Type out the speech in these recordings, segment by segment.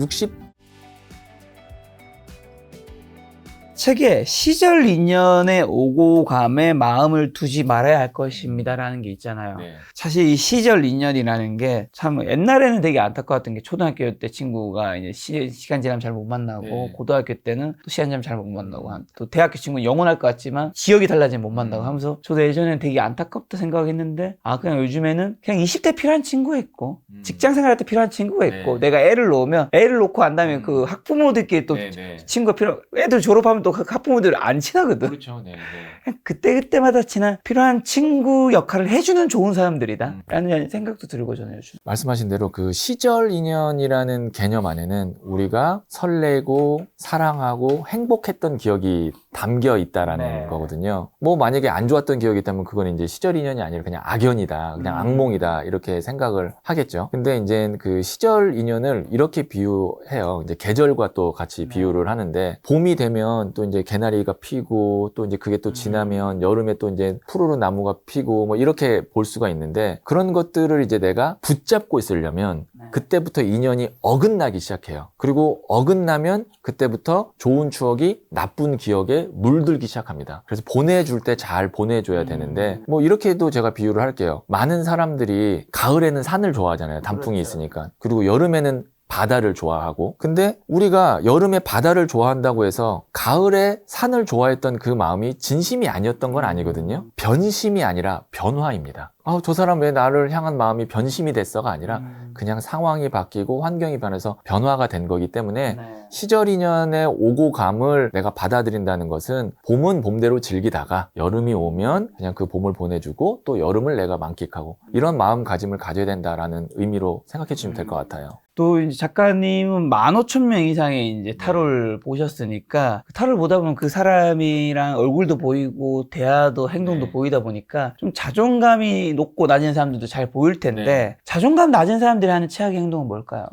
60 책에 시절 인연에 오고 감에 마음을 두지 말아야 할 것입니다라는 게 있잖아요. 네. 사실 이 시절 인연이라는 게 참 옛날에는 되게 안타까웠던 게 초등학교 때 친구가 이제 시간 지나면 잘 못 만나고 네. 고등학교 때는 또 시간 지나면 잘 못 만나고 또 대학교 친구는 영원할 것 같지만 지역이 달라지면 못 만나고 하면서 저도 예전에는 되게 안타깝다 생각했는데 그냥 요즘에는 그냥 20대 필요한 친구가 있고 직장 생활할 때 필요한 친구가 있고 네. 내가 애를 놓고 한 다음에 그 학부모들끼리 또 친구가 애들 졸업하면 또 그 학부모들 안 친하거든. 그렇죠. 네. 그때마다 필요한 친구 역할을 해주는 좋은 사람들이다 라는 생각도 들고 저는 요즘. 말씀하신 대로 그 시절 인연이라는 개념 안에는 우리가 설레고 사랑하고 행복했던 기억이 담겨 있다라는 거거든요. 뭐 만약에 안 좋았던 기억이 있다면 그건 이제 시절 인연이 아니라 그냥 악연이다, 그냥 악몽이다 이렇게 생각을 하겠죠. 근데 이제 그 시절 인연을 이렇게 비유해요. 이제 계절과 또 같이 비유를 하는데 봄이 되면 또 이제 개나리가 피고 또 이제 그게 또 지나면 여름에 또 이제 푸르른 나무가 피고 뭐 이렇게 볼 수가 있는데 그런 것들을 이제 내가 붙잡고 있으려면 그때부터 인연이 어긋나기 시작해요. 그리고 어긋나면 그때부터 좋은 추억이 나쁜 기억에 물들기 시작합니다. 그래서 보내줄 때 잘 보내줘야 되는데 뭐 이렇게도 제가 비유를 할게요. 많은 사람들이 가을에는 산을 좋아하잖아요. 단풍이 있으니까. 그리고 여름에는 바다를 좋아하고 근데 우리가 여름에 바다를 좋아한다고 해서 가을에 산을 좋아했던 그 마음이 진심이 아니었던 건 아니거든요. 변심이 아니라 변화입니다. 저 사람 왜 나를 향한 마음이 변심이 됐어가 아니라 그냥 상황이 바뀌고 환경이 변해서 변화가 된 거기 때문에 시절 인연의 오고 감을 내가 받아들인다는 것은 봄은 봄대로 즐기다가 여름이 오면 그냥 그 봄을 보내주고 또 여름을 내가 만끽하고 이런 마음가짐을 가져야 된다라는 의미로 생각해 주시면 될 것 같아요. 또 이제 작가님은 15,000명 이상의 이제 타로를 보셨으니까 타로를 보다 보면 그 사람이랑 얼굴도 보이고 대화도 행동도 보이다 보니까 좀 자존감이 높고 낮은 사람들도 잘 보일 텐데 자존감 낮은 사람들이 하는 최악의 행동은 뭘까요?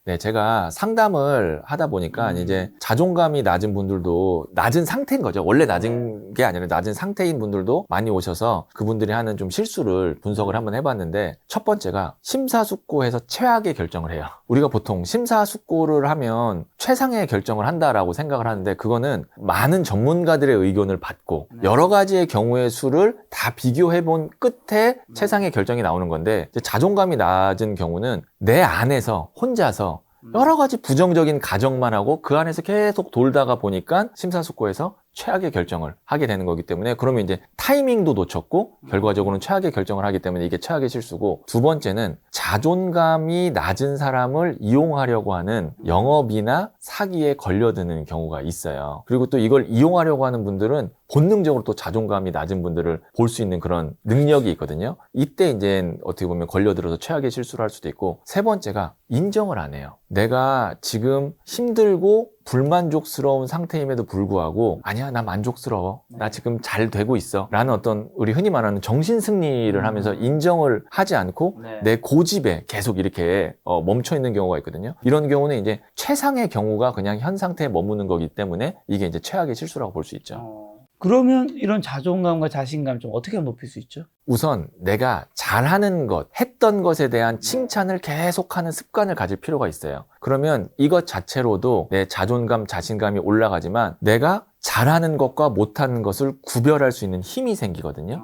네, 제가 상담을 하다 보니까 이제 자존감이 낮은 분들도 낮은 상태인 거죠. 원래 낮은 게 아니라 낮은 상태인 분들도 많이 오셔서 그분들이 하는 좀 실수를 분석을 한번 해봤는데 첫 번째가 심사숙고해서 최악의 결정을 해요. 우리가 보통 심사숙고를 하면 최상의 결정을 한다라고 생각을 하는데 그거는 많은 전문가들의 의견을 받고 여러 가지의 경우의 수를 다 비교해본 끝에 최상의 결정이 나오는 건데 이제 자존감이 낮은 경우는 내 안에서 혼자서 여러 가지 부정적인 가정만 하고 그 안에서 계속 돌다가 보니까 심사숙고해서 최악의 결정을 하게 되는 거기 때문에 그러면 이제 타이밍도 놓쳤고 결과적으로는 최악의 결정을 하기 때문에 이게 최악의 실수고 두 번째는 자존감이 낮은 사람을 이용하려고 하는 영업이나 사기에 걸려드는 경우가 있어요. 그리고 또 이걸 이용하려고 하는 분들은 본능적으로 또 자존감이 낮은 분들을 볼 수 있는 그런 능력이 있거든요. 이때 이제 어떻게 보면 걸려들어서 최악의 실수를 할 수도 있고 세 번째가 인정을 안 해요. 내가 지금 힘들고 불만족스러운 상태임에도 불구하고 아니야 나 만족스러워 나 지금 잘 되고 있어 라는 어떤 우리 흔히 말하는 정신승리를 하면서 인정을 하지 않고 내 고집에 계속 이렇게 멈춰 있는 경우가 있거든요. 이런 경우는 이제 최상의 경우가 그냥 현 상태에 머무는 거기 때문에 이게 이제 최악의 실수라고 볼 수 있죠. 그러면 이런 자존감과 자신감 좀 어떻게 높일 수 있죠? 우선 내가 잘하는 것, 했던 것에 대한 칭찬을 계속하는 습관을 가질 필요가 있어요. 그러면 이것 자체로도 내 자존감, 자신감이 올라가지만 내가 잘하는 것과 못하는 것을 구별할 수 있는 힘이 생기거든요.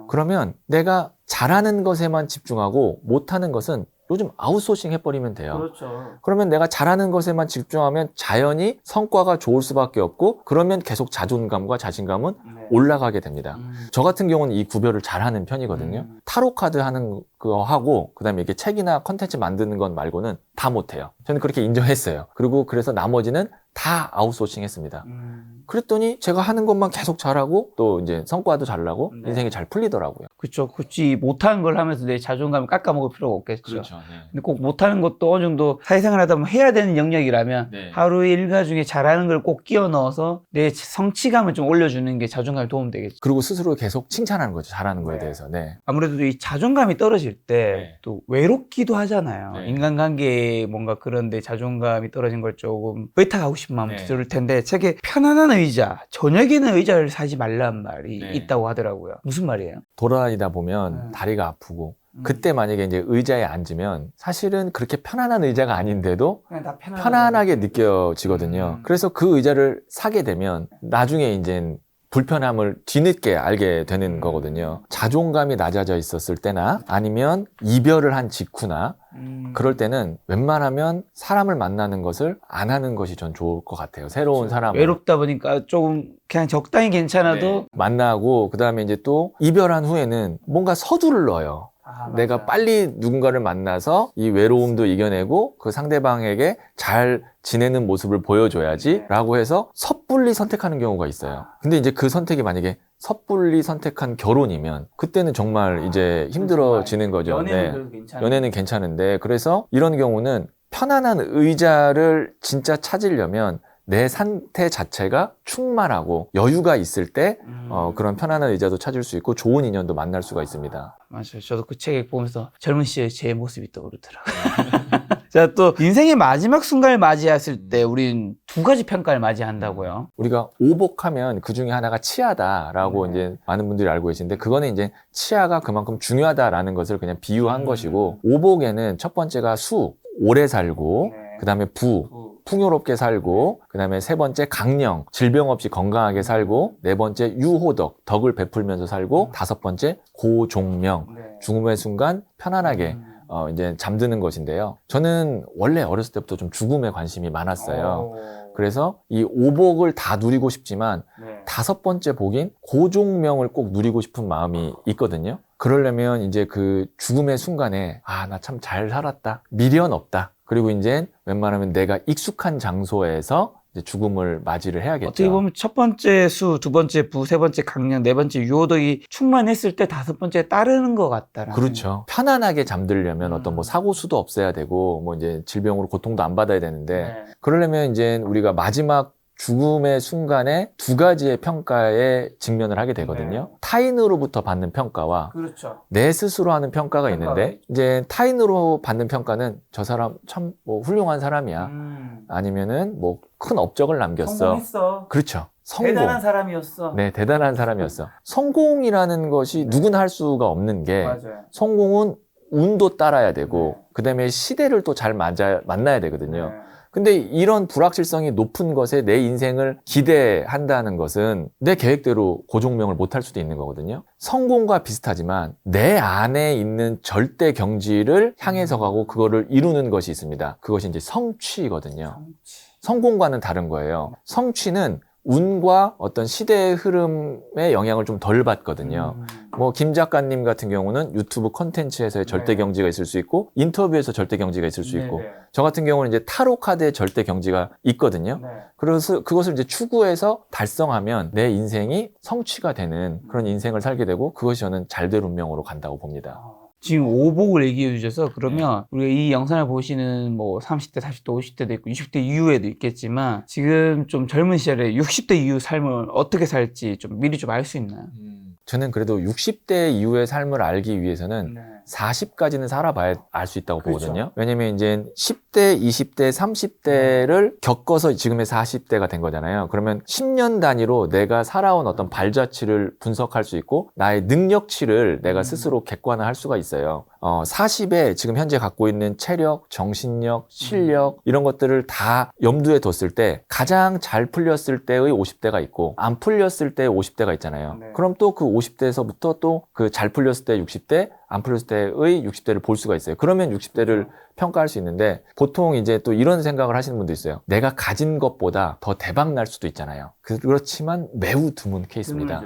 그러면 내가 잘하는 것에만 집중하고 못하는 것은 요즘 아웃소싱 해버리면 돼요. 그렇죠. 그러면 내가 잘하는 것에만 집중하면 자연히 성과가 좋을 수밖에 없고 그러면 계속 자존감과 자신감은 올라가게 됩니다. 저 같은 경우는 이 구별을 잘하는 편이거든요. 타로 카드 하는 거 하고 그다음에 이게 책이나 컨텐츠 만드는 건 말고는 다 못해요. 저는 그렇게 인정했어요. 그리고 그래서 나머지는 다 아웃소싱 했습니다. 그랬더니 제가 하는 것만 계속 잘하고 또 이제 성과도 잘 나고 인생이 잘 풀리더라고요. 그렇죠. 굳이 못하는 걸 하면서 내 자존감을 깎아먹을 필요가 없겠죠. 그렇죠. 근데 꼭 못하는 것도 어느 정도 사회생활 하다 보면 해야 되는 영역이라면 하루 일과 중에 잘하는 걸 꼭 끼워 넣어서 내 성취감을 좀 올려주는 게 자존감에 도움되겠죠. 그리고 스스로 계속 칭찬하는 거죠. 잘하는 거에 대해서. 아무래도 이 자존감이 떨어질 때 또 외롭기도 하잖아요. 인간관계에 뭔가 그런데 자존감이 떨어진 걸 조금 외탁하고 싶은 마음도 들 텐데 책에 편안한 의자, 저녁에는 의자를 사지 말란 말이 있다고 하더라고요. 무슨 말이에요? 돌아다니다 보면 다리가 아프고 그때 만약에 이제 의자에 앉으면 사실은 그렇게 편안한 의자가 아닌데도 그냥 다 편안하게 느껴지거든요. 그래서 그 의자를 사게 되면 나중에 이제 불편함을 뒤늦게 알게 되는 거거든요. 자존감이 낮아져 있었을 때나 아니면 이별을 한 직후나 그럴 때는 웬만하면 사람을 만나는 것을 안 하는 것이 전 좋을 것 같아요. 새로운 사람을 외롭다 보니까 조금 그냥 적당히 괜찮아도 만나고 그다음에 이제 또 이별한 후에는 뭔가 서두를 넣어요. 내가 빨리 누군가를 만나서 이 외로움도 이겨내고 그 상대방에게 잘 지내는 모습을 보여줘야지 라고 해서 섣불리 선택하는 경우가 있어요. 근데 이제 그 선택이 만약에 섣불리 선택한 결혼이면 그때는 정말 이제 힘들어지는 거죠. 연애는 괜찮은데 그래서 이런 경우는 편안한 의자를 진짜 찾으려면 내 상태 자체가 충만하고 여유가 있을 때 그런 편안한 의자도 찾을 수 있고 좋은 인연도 만날 수가 있습니다. 맞아요. 저도 그 책 보면서 젊은 시절 제 모습이 떠오르더라고요. 자, 또 인생의 마지막 순간을 맞이했을 때 우린 두 가지 평가를 맞이한다고요. 우리가 오복하면 그 중에 하나가 치아다라고 이제 많은 분들이 알고 계신데 그거는 이제 치아가 그만큼 중요하다라는 것을 그냥 비유한 것이고 오복에는 첫 번째가 수, 오래 살고 그 다음에 풍요롭게 살고 그 다음에 세 번째 강령, 질병 없이 건강하게 살고 네 번째 유호덕, 덕을 베풀면서 살고 다섯 번째 고종명, 죽음의 순간 편안하게 이제 잠드는 것인데요. 저는 원래 어렸을 때부터 좀 죽음에 관심이 많았어요. 그래서 이 오복을 다 누리고 싶지만 다섯 번째 복인 고종명을 꼭 누리고 싶은 마음이 있거든요. 그러려면 이제 그 죽음의 순간에 나 참 잘 살았다, 미련 없다. 그리고 이제 웬만하면 내가 익숙한 장소에서 이제 죽음을 맞이를 해야겠죠. 어떻게 보면 첫 번째 수, 두 번째 부, 세 번째 강령, 네 번째 유호덕이 충만했을 때 다섯 번째 따르는 것 같다라는. 그렇죠. 편안하게 잠들려면 어떤 뭐 사고 수도 없어야 되고 뭐 이제 질병으로 고통도 안 받아야 되는데 그러려면 이제 우리가 마지막 죽음의 순간에 두 가지의 평가에 직면을 하게 되거든요. 타인으로부터 받는 평가와 내 스스로 하는 평가가 있는데 이제 타인으로 받는 평가는 저 사람 참 뭐 훌륭한 사람이야. 아니면은 뭐 큰 업적을 남겼어. 성공했어. 그렇죠. 성공. 대단한 사람이었어. 네, 대단한 사람이었어. 성공이라는 것이 누구나 할 수가 없는 게 성공은 운도 따라야 되고 그다음에 시대를 또 잘 만나야 되거든요. 근데 이런 불확실성이 높은 것에 내 인생을 기대한다는 것은 내 계획대로 고종명을 못할 수도 있는 거거든요. 성공과 비슷하지만 내 안에 있는 절대 경지를 향해서 가고 그거를 이루는 것이 있습니다. 그것이 이제 성취거든요. 성공과는 다른 거예요. 성취는 운과 어떤 시대의 흐름에 영향을 좀 덜 받거든요. 뭐 김 작가님 같은 경우는 유튜브 콘텐츠에서의 절대 경지가 있을 수 있고 인터뷰에서 절대 경지가 있을 수 있고 저 같은 경우는 이제 타로 카드의 절대 경지가 있거든요. 그래서 그것을 이제 추구해서 달성하면 내 인생이 성취가 되는 그런 인생을 살게 되고 그것이 저는 잘될 운명으로 간다고 봅니다. 지금 오복을 얘기해 주셔서 그러면 우리가 이 영상을 보시는 뭐 30대, 40대, 50대도 있고 60대 이후에도 있겠지만 지금 좀 젊은 시절에 60대 이후 삶을 어떻게 살지 좀 미리 좀 알 수 있나요? 저는 그래도 60대 이후의 삶을 알기 위해서는 40까지는 살아봐야 알 수 있다고 보거든요. 왜냐면 이제 10대, 20대, 30대를 겪어서 지금의 40대가 된 거잖아요. 그러면 10년 단위로 내가 살아온 어떤 발자취를 분석할 수 있고 나의 능력치를 내가 스스로 객관화할 수가 있어요. 40에 지금 현재 갖고 있는 체력, 정신력, 실력 이런 것들을 다 염두에 뒀을 때 가장 잘 풀렸을 때의 50대가 있고 안 풀렸을 때의 50대가 있잖아요. 그럼 또 그 50대에서부터 또 그 잘 풀렸을 때 60대, 안 풀렸을 때의 60대를 볼 수가 있어요. 그러면 60대를 평가할 수 있는데 보통 이제 또 이런 생각을 하시는 분도 있어요. 내가 가진 것보다 더 대박 날 수도 있잖아요. 그렇지만 매우 드문 케이스입니다.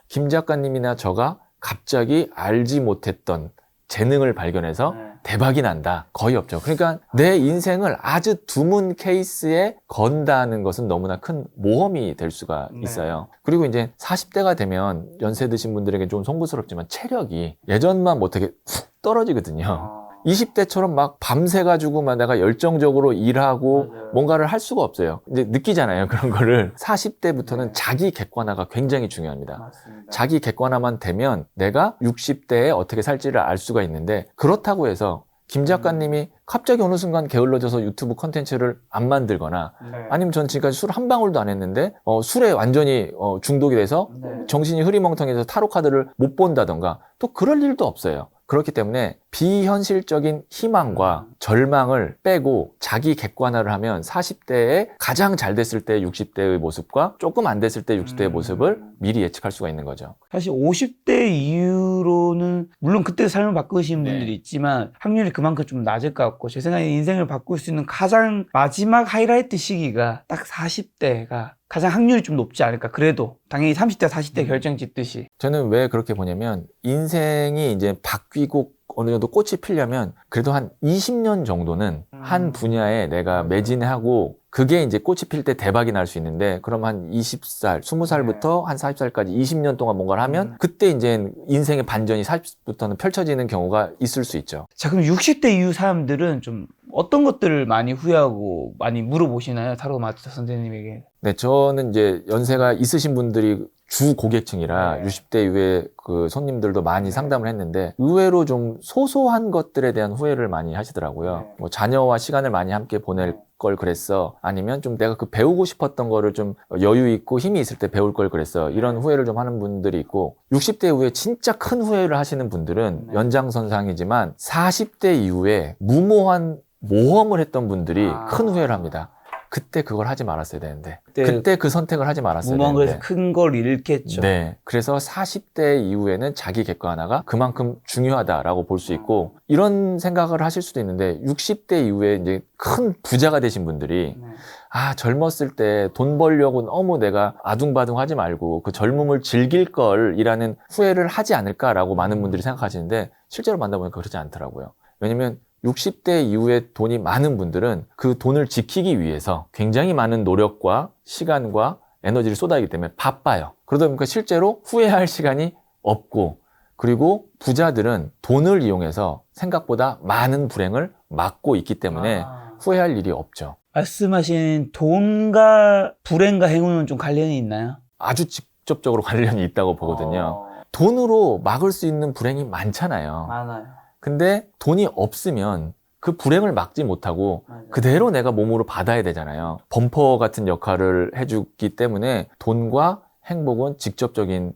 김 작가님이나 저가 갑자기 알지 못했던 재능을 발견해서 대박이 난다. 거의 없죠. 그러니까 내 인생을 아주 드문 케이스에 건다는 것은 너무나 큰 모험이 될 수가 있어요. 그리고 이제 40대가 되면 연세 드신 분들에게 좀 송구스럽지만 체력이 예전만 못하게 훅 떨어지거든요. 20대처럼 막 밤새가지고 막 내가 열정적으로 일하고 뭔가를 할 수가 없어요. 이제 느끼잖아요. 그런 거를. 40대부터는 자기 객관화가 굉장히 중요합니다. 자기 객관화만 되면 내가 60대에 어떻게 살지를 알 수가 있는데 그렇다고 해서 김 작가님이 갑자기 어느 순간 게을러져서 유튜브 콘텐츠를 안 만들거나 아니면 전 지금까지 술 한 방울도 안 했는데 술에 완전히 중독이 돼서 정신이 흐리멍텅해서 타로 카드를 못 본다던가 또 그럴 일도 없어요. 그렇기 때문에 비현실적인 희망과 절망을 빼고 자기 객관화를 하면 40대에 가장 잘 됐을 때 60대의 모습과 조금 안 됐을 때 60대의 모습을 미리 예측할 수가 있는 거죠. 사실 50대 이후로는 물론 그때 삶을 바꾸신 네. 분들이 있지만 확률이 그만큼 좀 낮을 것 같고 제 생각에 인생을 바꿀 수 있는 가장 마지막 하이라이트 시기가 딱 40대가 가장 확률이 좀 높지 않을까. 그래도 당연히 30대 40대 결정 짓듯이 저는 왜 그렇게 보냐면 인생이 이제 바뀌고 어느 정도 꽃이 피려면 그래도 한 20년 정도는 한 분야에 내가 매진하고 그게 이제 꽃이 필 때 대박이 날 수 있는데 그럼 한 20살, 20살부터 한 40살까지 20년 동안 뭔가를 하면 그때 이제 인생의 반전이 40부터는 펼쳐지는 경우가 있을 수 있죠. 자, 그럼 60대 이후 사람들은 좀 어떤 것들을 많이 후회하고 많이 물어보시나요? 타로 마스터 선생님에게. 네, 저는 이제 연세가 있으신 분들이 주 고객층이라 네. 60대 이후에 그 손님들도 많이 상담을 했는데 의외로 좀 소소한 것들에 대한 후회를 많이 하시더라고요. 네. 뭐 자녀와 시간을 많이 함께 보낼 걸 그랬어. 아니면 좀 내가 그 배우고 싶었던 거를 좀 여유 있고 힘이 있을 때 배울 걸 그랬어. 이런 후회를 좀 하는 분들이 있고 60대 이후에 진짜 큰 후회를 하시는 분들은 네. 연장선상이지만 40대 이후에 무모한 모험을 했던 분들이 아. 큰 후회를 합니다. 그때 그걸 하지 말았어야 되는데 그때 그때 그 선택을 하지 말았어야 무모한 되는데 거에서 큰 걸 잃겠죠. 네. 그래서 40대 이후에는 자기 객관화가 그만큼 중요하다라고 볼 수 있고 이런 생각을 하실 수도 있는데 60대 이후에 이제 큰 부자가 되신 분들이 네. 아, 젊었을 때 돈 벌려고 너무 내가 아둥바둥 하지 말고 그 젊음을 즐길 걸이라는 후회를 하지 않을까라고 많은 분들이 생각하시는데 실제로 만나보니까 그렇지 않더라고요. 왜냐면 60대 이후에 돈이 많은 분들은 그 돈을 지키기 위해서 굉장히 많은 노력과 시간과 에너지를 쏟아내기 때문에 바빠요. 그러다 보니까 실제로 후회할 시간이 없고 그리고 부자들은 돈을 이용해서 생각보다 많은 불행을 막고 있기 때문에 후회할 일이 없죠. 말씀하신 돈과 불행과 행운은 좀 관련이 있나요? 아주 직접적으로 관련이 있다고 보거든요. 돈으로 막을 수 있는 불행이 많잖아요. 많아요. 근데 돈이 없으면 그 불행을 막지 못하고 그대로 내가 몸으로 받아야 되잖아요. 범퍼 같은 역할을 해주기 때문에 돈과 행복은 직접적인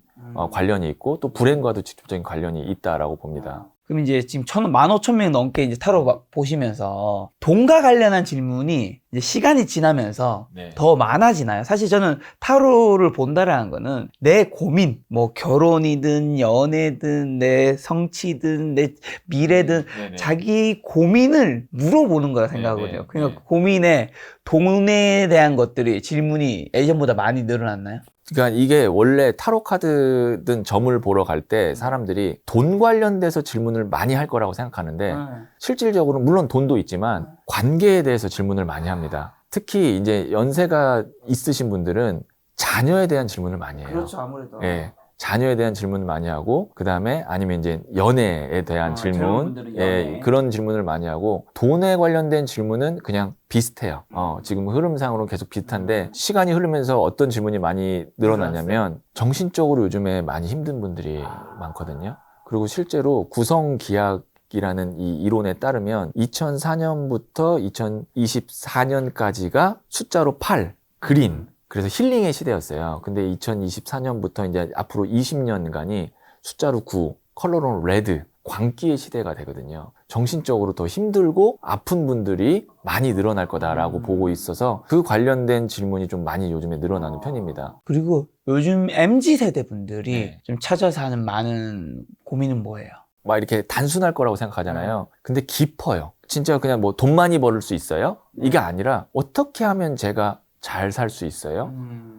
관련이 있고 또 불행과도 직접적인 관련이 있다라고 봅니다. 그럼 이제 지금 15,000명 넘게 이제 타로 보시면서 돈과 관련한 질문이 이제 시간이 지나면서 네. 더 많아지나요? 사실 저는 타로를 본다라는 거는 내 고민, 뭐 결혼이든 연애든 내 성취든 내 미래든 자기 고민을 물어보는 거라 생각하거든요. 네네. 그러니까 네. 그 고민에 돈에 대한 것들이 질문이 예전보다 많이 늘어났나요? 그러니까 이게 원래 타로 카드든 점을 보러 갈 때 사람들이 돈 관련돼서 질문을 많이 할 거라고 생각하는데 실질적으로 물론 돈도 있지만 관계에 대해서 질문을 많이 합니다. 특히 이제 연세가 있으신 분들은 자녀에 대한 질문을 많이 해요. 그렇죠, 아무래도. 예. 자녀에 대한 질문을 많이 하고 그 다음에 아니면 이제 연애에 대한 질문, 젊은분들은 연애. 예, 그런 질문을 많이 하고 돈에 관련된 질문은 그냥 비슷해요. 지금 흐름상으로 계속 비슷한데 시간이 흐르면서 어떤 질문이 많이 늘어났냐면 정신적으로 요즘에 많이 힘든 분들이 많거든요. 그리고 실제로 구성기약이라는 이 이론에 따르면 2004년부터 2024년까지가 숫자로 8, 그린. 그래서 힐링의 시대였어요. 근데 2024년부터 이제 앞으로 20년간이 숫자로 9, 컬러로는 레드, 광기의 시대가 되거든요. 정신적으로 더 힘들고 아픈 분들이 많이 늘어날 거다라고 보고 있어서 그 관련된 질문이 좀 많이 요즘에 늘어나는 편입니다. 그리고 요즘 MZ세대 분들이 네. 좀 찾아서 하는 많은 고민은 뭐예요? 막 이렇게 단순할 거라고 생각하잖아요. 근데 깊어요. 진짜 그냥 뭐 돈 많이 벌을 수 있어요? 이게 아니라 어떻게 하면 제가 잘 살 수 있어요?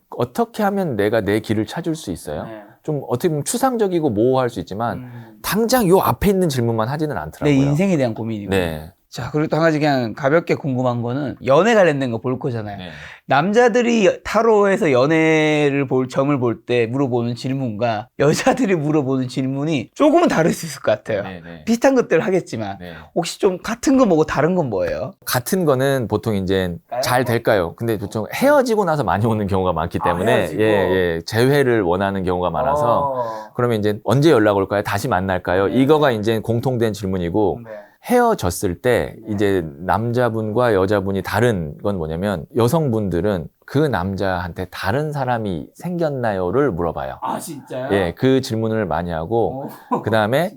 어떻게 하면 내가 내 길을 찾을 수 있어요? 좀 어떻게 보면 추상적이고 모호할 수 있지만 당장 요 앞에 있는 질문만 하지는 내 않더라고요. 인생에 대한 고민이고. 네. 자, 그리고 또 한 가지 그냥 가볍게 궁금한 거는 연애 관련된 거 볼 거잖아요. 네. 남자들이 타로에서 연애를 점을 볼 때 물어보는 질문과 여자들이 물어보는 질문이 조금은 다를 수 있을 것 같아요. 네, 네. 비슷한 것들을 하겠지만 네. 혹시 좀 같은 거 뭐고 다른 건 뭐예요? 같은 거는 보통 이제 잘 될까요? 근데 보통 헤어지고 나서 많이 오는 경우가 많기 때문에 헤어지고? 재회를 원하는 경우가 많아서 그러면 이제 언제 연락 올까요? 다시 만날까요? 네. 이거가 이제 공통된 질문이고 헤어졌을 때 이제 남자분과 여자분이 다른 건 뭐냐면 여성분들은 그 남자한테 다른 사람이 생겼나요를 물어봐요. 아, 진짜요? 예, 그 질문을 많이 하고 그 다음에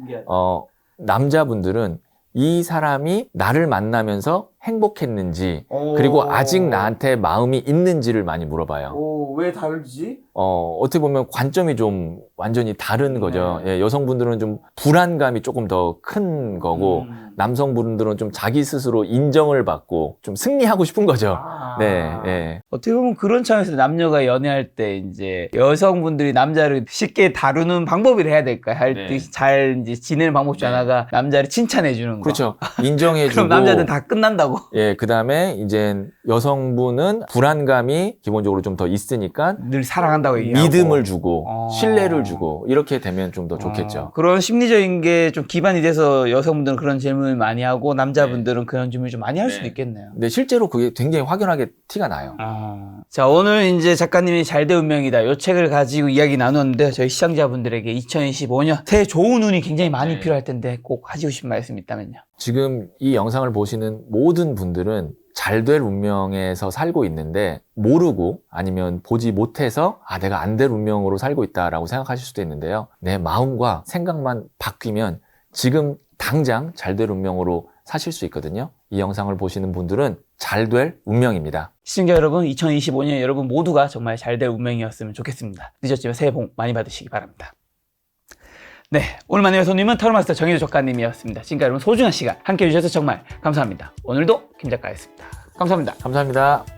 남자분들은 이 사람이 나를 만나면서 행복했는지 그리고 아직 나한테 마음이 있는지를 많이 물어봐요. 왜 다르지? 어떻게 보면 관점이 좀 완전히 다른 거죠. 예, 여성분들은 좀 불안감이 조금 더 큰 거고 남성분들은 좀 자기 스스로 인정을 받고 좀 승리하고 싶은 거죠. 네, 예. 어떻게 보면 그런 차원에서 남녀가 연애할 때 이제 여성분들이 남자를 쉽게 다루는 방법이라 해야 될까? 할 때 네. 잘 이제 지내는 방법 중 하나가 남자를 칭찬해 주는 거. 그렇죠. 인정해주고. 그럼 남자들은 다 끝난다고. 예, 그 다음에 이제 여성분은 불안감이 기본적으로 좀 더 있으니까 늘 사랑한다고 얘기하고. 믿음을 주고 어. 신뢰를 주고 이렇게 되면 좀 더 좋겠죠. 그런 심리적인 게 좀 기반이 돼서 여성분들은 그런 질문을 많이 하고 남자분들은 그런 질문을 좀 많이 할 수도 있겠네요. 근데 실제로 그게 굉장히 확연하게 티가 나요. 자, 오늘 이제 작가님이 잘된 운명이다. 이 책을 가지고 이야기 나눴는데 저희 시청자분들에게 2025년 새해 좋은 운이 굉장히 많이 필요할 텐데 꼭 하시고 싶은 말씀 있다면요. 지금 이 영상을 보시는 모든 분들은 잘 될 운명에서 살고 있는데 모르고 아니면 보지 못해서 내가 안 될 운명으로 살고 있다라고 생각하실 수도 있는데요. 내 마음과 생각만 바뀌면 지금 당장 잘 될 운명으로 사실 수 있거든요. 이 영상을 보시는 분들은 잘 될 운명입니다. 시청자 여러분, 2025년 여러분 모두가 정말 잘 될 운명이었으면 좋겠습니다. 늦었지만 새해 복 많이 받으시기 바랍니다. 네, 오늘 만나의 손님은 타로마스터 정혜주 작가님이었습니다. 지금까지 여러분 소중한 시간 함께 해주셔서 정말 감사합니다. 오늘도 김 작가였습니다. 감사합니다. 감사합니다.